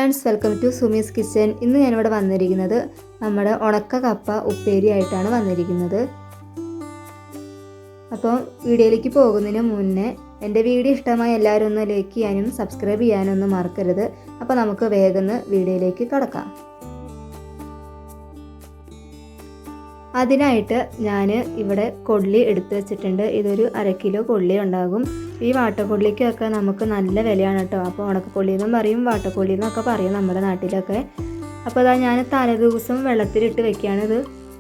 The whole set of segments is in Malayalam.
Friends, welcome to Sumi's kitchen. ഇന്ന് ഞാനിവിടെ വന്നിരിക്കുന്നത് നമ്മുടെ ഉണക്ക കപ്പ ഉപ്പേരി ആയിട്ടാണ് വന്നിരിക്കുന്നത്. അപ്പോൾ വീഡിയോയിലേക്ക് പോകുന്നതിന് മുന്നേ എൻ്റെ വീഡിയോ ഇഷ്ടമായി എല്ലാവരും ഒന്ന് ലൈക്ക് ചെയ്യാനും സബ്സ്ക്രൈബ് ചെയ്യാനും ഒന്നും മറക്കരുത്. അപ്പോൾ നമുക്ക് വേഗം വീഡിയോയിലേക്ക് കടക്കാം. അതിനായിട്ട് ഞാൻ ഇവിടെ കൊള്ളി എടുത്തു വെച്ചിട്ടുണ്ട്. ഇതൊരു 1/2 കിലോ കൊള്ളി ഉണ്ടാകും. ഈ വാട്ടക്കൊള്ളിക്കൊക്കെ നമുക്ക് നല്ല വിലയാണ് കേട്ടോ. അപ്പോൾ ഉണക്കക്കൊള്ളി എന്നും പറയും, വാട്ടക്കൊള്ളി എന്നൊക്കെ പറയും നമ്മുടെ നാട്ടിലൊക്കെ. അപ്പോൾ അതാ ഞാൻ തലേദിവസം വെള്ളത്തിലിട്ട് വെക്കുകയാണ് ഇത്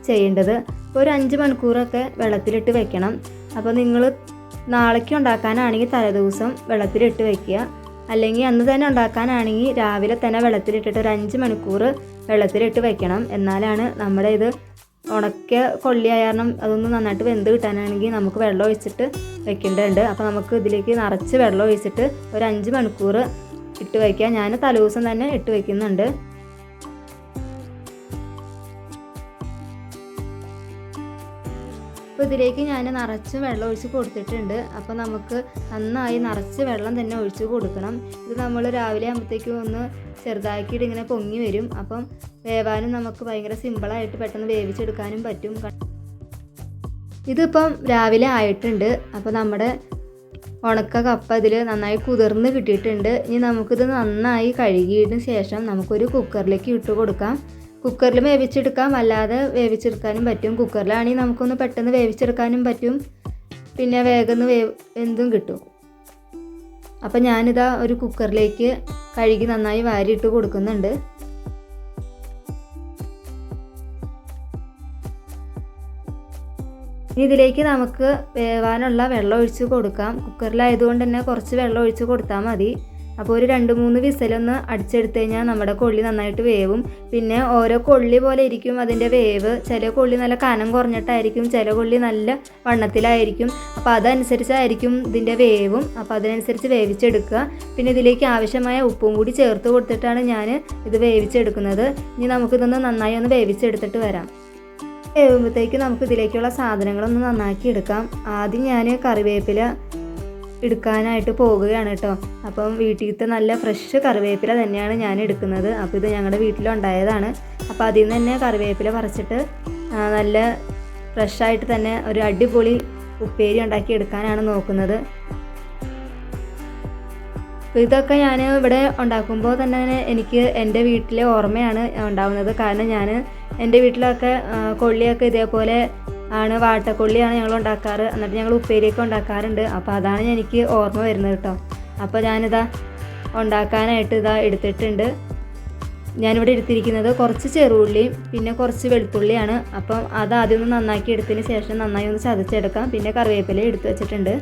ചെയ്യേണ്ടത്. ഒരു 5 മണിക്കൂറൊക്കെ വെള്ളത്തിലിട്ട് വെക്കണം. അപ്പോൾ നിങ്ങൾ നാളേക്ക് ഉണ്ടാക്കാനാണെങ്കിൽ തലേദിവസം വെള്ളത്തിലിട്ട് വെക്കുക. അല്ലെങ്കിൽ അന്ന് തന്നെ ഉണ്ടാക്കാനാണെങ്കിൽ രാവിലെ തന്നെ വെള്ളത്തിലിട്ടിട്ട് ഒരു 5 മണിക്കൂർ വെള്ളത്തിലിട്ട് വെക്കണം. എന്നാലാണ് നമ്മുടെ ഇത് ഉണക്കിയ കൊള്ളിയായ കാരണം അതൊന്ന് നന്നായിട്ട് വെന്ത് കിട്ടാനാണെങ്കിൽ നമുക്ക് വെള്ളം ഒഴിച്ചിട്ട് വെക്കേണ്ടതുണ്ട്. അപ്പോൾ നമുക്ക് ഇതിലേക്ക് നിറച്ച് വെള്ളം ഒഴിച്ചിട്ട് ഒരു 5 മണിക്കൂർ ഇട്ട് വയ്ക്കുക. ഞാൻ തലേദിവസം തന്നെ ഇട്ട് വയ്ക്കുന്നുണ്ട്. അപ്പോൾ ഇതിലേക്ക് ഞാൻ നിറച്ച് വെള്ളം ഒഴിച്ച് കൊടുത്തിട്ടുണ്ട്. അപ്പോൾ നമുക്ക് നന്നായി നിറച്ച് വെള്ളം തന്നെ ഒഴിച്ച് കൊടുക്കണം. ഇത് നമ്മൾ രാവിലെ ആകുമ്പോഴത്തേക്കും ഒന്ന് ചെറുതാക്കിയിട്ട് ഇങ്ങനെ പൊങ്ങി വരും. അപ്പം വേവാനും നമുക്ക് ഭയങ്കര സിമ്പിളായിട്ട് പെട്ടെന്ന് വേവിച്ചെടുക്കാനും പറ്റും. ഇതിപ്പം രാവിലെ ആയിട്ടുണ്ട്. അപ്പോൾ നമ്മുടെ ഉണക്ക കപ്പ ഇതിൽ നന്നായി കുതിർന്ന് കിട്ടിയിട്ടുണ്ട്. ഇനി നമുക്കിത് നന്നായി കഴുകിയതിന് ശേഷം നമുക്കൊരു കുക്കറിലേക്ക് ഇട്ട് കൊടുക്കാം. കുക്കറിൽ വേവിച്ചെടുക്കാം, അല്ലാതെ വേവിച്ചെടുക്കാനും പറ്റും. കുക്കറിലാണെങ്കിൽ നമുക്കൊന്ന് പെട്ടെന്ന് വേവിച്ചെടുക്കാനും പറ്റും, പിന്നെ വേഗം എന്തും കിട്ടും. അപ്പം ഞാനിതാ ഒരു കുക്കറിലേക്ക് കഴുകി നന്നായി വാരിയിട്ട് കൊടുക്കുന്നുണ്ട്. ഇനി ഇതിലേക്ക് നമുക്ക് വേവാനുള്ള വെള്ളം ഒഴിച്ച് കൊടുക്കാം. കുക്കറിലായതുകൊണ്ട് തന്നെ കുറച്ച് വെള്ളം ഒഴിച്ച് കൊടുത്താൽ മതി. അപ്പോൾ ഒരു 2-3 വിസിലൊന്ന് അടിച്ചെടുത്ത് കഴിഞ്ഞാൽ നമ്മുടെ കൊള്ളി നന്നായിട്ട് വേവും. പിന്നെ ഓരോ കൊള്ളി പോലെ ഇരിക്കും അതിൻ്റെ വേവ്. ചില കൊള്ളി നല്ല കനം കുറഞ്ഞിട്ടായിരിക്കും, ചില കൊള്ളി നല്ല വണ്ണത്തിലായിരിക്കും. അപ്പോൾ അതനുസരിച്ചായിരിക്കും ഇതിൻ്റെ വേവും. അപ്പോൾ അതിനനുസരിച്ച് വേവിച്ചെടുക്കുക. പിന്നെ ഇതിലേക്ക് ആവശ്യമായ ഉപ്പും കൂടി ചേർത്ത് കൊടുത്തിട്ടാണ് ഞാൻ ഇത് വേവിച്ചെടുക്കുന്നത്. ഇനി നമുക്കിതൊന്ന് നന്നായി ഒന്ന് വേവിച്ചെടുത്തിട്ട് വരാം. വേവുമ്പോഴത്തേക്ക് നമുക്ക് ഇതിലേക്കുള്ള സാധനങ്ങളൊന്ന് നന്നാക്കി എടുക്കാം. ആദ്യം ഞാൻ കറിവേപ്പില എടുക്കാനായിട്ട് പോകുകയാണ് കേട്ടോ. അപ്പം വീട്ടിലത്തെ നല്ല ഫ്രഷ് കറിവേപ്പില തന്നെയാണ് ഞാൻ എടുക്കുന്നത്. അപ്പോൾ ഇത് ഞങ്ങളുടെ വീട്ടിലുണ്ടായതാണ്. അപ്പോൾ അതിൽ നിന്ന് തന്നെ കറിവേപ്പില പറിച്ചിട്ട് നല്ല ഫ്രഷായിട്ട് തന്നെ ഒരു അടിപൊളി ഉപ്പേരി ഉണ്ടാക്കി എടുക്കാനാണ് നോക്കുന്നത്. അപ്പോൾ ഇതൊക്കെ ഞാൻ ഇവിടെ ഉണ്ടാക്കുമ്പോൾ തന്നെ എനിക്ക് എൻ്റെ വീട്ടിലെ ഓർമ്മയാണ് ഉണ്ടാകുന്നത്. കാരണം ഞാൻ എൻ്റെ വീട്ടിലൊക്കെ കൊള്ളിയൊക്കെ ഇതേപോലെ ആണ്, വാട്ടക്കൊള്ളിയാണ് ഞങ്ങൾ ഉണ്ടാക്കാറ്. എന്നിട്ട് ഞങ്ങൾ ഉപ്പേരിയൊക്കെ ഉണ്ടാക്കാറുണ്ട്. അപ്പോൾ അതാണ് എനിക്ക് ഓർമ്മ വരുന്നത് കേട്ടോ. അപ്പോൾ ഞാനിതാ ഉണ്ടാക്കാനായിട്ട് എടുത്തിട്ടുണ്ട്. ഞാനിവിടെ എടുത്തിരിക്കുന്നത് കുറച്ച് ചെറുള്ളിയും പിന്നെ കുറച്ച് വെളുത്തുള്ളിയാണ്. അപ്പം അത് ആദ്യം ഒന്ന് നന്നാക്കി എടുത്തതിന് ശേഷം നന്നായി ഒന്ന് ചതച്ചെടുക്കാം. പിന്നെ കറിവേപ്പില എടുത്ത് വെച്ചിട്ടുണ്ട്.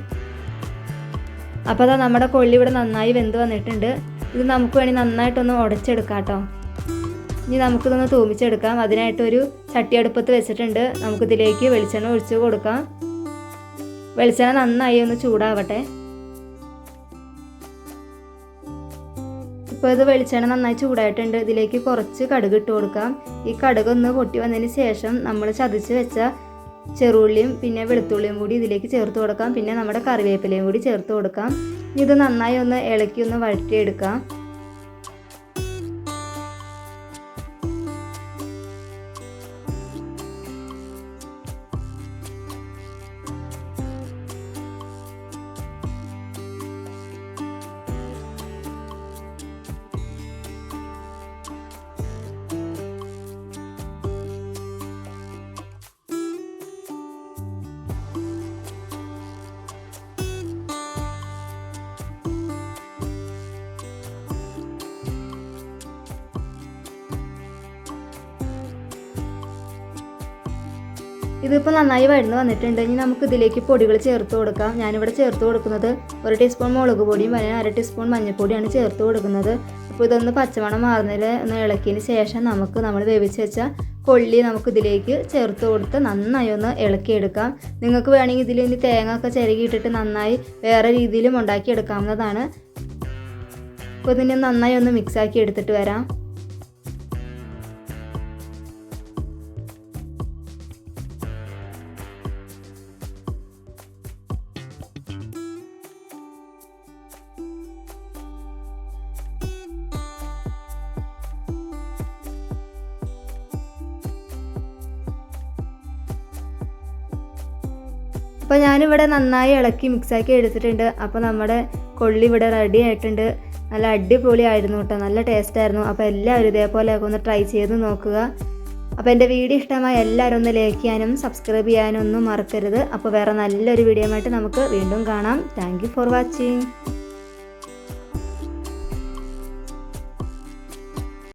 അപ്പോൾ അതാ നമ്മുടെ കൊള്ളി ഇവിടെ നന്നായി വെന്ത് വന്നിട്ടുണ്ട്. ഇത് നമുക്ക് വേണമെങ്കിൽ നന്നായിട്ടൊന്ന് ഉടച്ചെടുക്കാം കേട്ടോ. ഇനി നമുക്കിതൊന്ന് തൂമിച്ചെടുക്കാം. അതിനായിട്ടൊരു ചട്ടി അടുപ്പത്ത് വെച്ചിട്ടുണ്ട്. നമുക്കിതിലേക്ക് വെളിച്ചെണ്ണ ഒഴിച്ച് കൊടുക്കാം. വെളിച്ചെണ്ണ നന്നായി ഒന്ന് ചൂടാവട്ടെ. ഇപ്പോൾ ഇത് വെളിച്ചെണ്ണ നന്നായി ചൂടായിട്ടുണ്ട്. ഇതിലേക്ക് കുറച്ച് കടുക് ഇട്ട് കൊടുക്കാം. ഈ കടുക് ഒന്ന് പൊട്ടി വന്നതിന് ശേഷം നമ്മൾ ചതച്ച് വെച്ച ചെറുള്ളിയും പിന്നെ വെളുത്തുള്ളിയും കൂടി ഇതിലേക്ക് ചേർത്ത് കൊടുക്കാം. പിന്നെ നമ്മുടെ കറിവേപ്പിലയും കൂടി ചേർത്ത് കൊടുക്കാം. ഇത് നന്നായി ഒന്ന് ഇളക്കി ഒന്ന് വഴറ്റിയെടുക്കാം. ഇതിപ്പോൾ നന്നായി വഴന്ന് വന്നിട്ടുണ്ട്. ഇനി നമുക്ക് ഇതിലേക്ക് പൊടികൾ ചേർത്ത് കൊടുക്കാം. ഞാനിവിടെ ചേർത്ത് കൊടുക്കുന്നത് 1 ടീസ്പൂൺ മുളക് പൊടിയും 1/2 ടീസ്പൂൺ മഞ്ഞൾപ്പൊടിയാണ് ചേർത്ത് കൊടുക്കുന്നത്. അപ്പോൾ ഇതൊന്ന് പച്ചമണം മാറുന്നതിൽ ഒന്ന് ഇളക്കിയതിന് ശേഷം നമ്മൾ വേവിച്ച് വെച്ച കൊള്ളി നമുക്ക് ഇതിലേക്ക് ചേർത്ത് കൊടുത്ത് നന്നായി ഒന്ന് ഇളക്കിയെടുക്കാം. നിങ്ങൾക്ക് വേണമെങ്കിൽ ഇതിൽ ഇനി തേങ്ങ ഒക്കെ ചിരകിയിട്ടിട്ട് നന്നായി വേറെ രീതിയിലും ഉണ്ടാക്കിയെടുക്കാവുന്നതാണ്. അപ്പോൾ ഇതിനെ നന്നായി ഒന്ന് മിക്സാക്കി എടുത്തിട്ട് വരാം. അപ്പോൾ ഞാനിവിടെ നന്നായി ഇളക്കി മിക്സാക്കി എടുത്തിട്ടുണ്ട്. അപ്പോൾ നമ്മുടെ കൊള്ളി ഇവിടെ റെഡി ആയിട്ടുണ്ട്. നല്ല അടിപൊളിയായിരുന്നു കേട്ടോ, നല്ല ടേസ്റ്റായിരുന്നു. അപ്പോൾ എല്ലാവരും ഇതേപോലെയൊക്കെ ഒന്ന് ട്രൈ ചെയ്ത് നോക്കുക. അപ്പോൾ എൻ്റെ വീഡിയോ ഇഷ്ടമായി എല്ലാവരും ഒന്ന് ലൈക്ക് ചെയ്യാനും സബ്സ്ക്രൈബ് ചെയ്യാനും ഒന്നും മറക്കരുത്. അപ്പോൾ വേറെ നല്ലൊരു വീഡിയോ ആയിട്ട് നമുക്ക് വീണ്ടും കാണാം. Thank you for watching.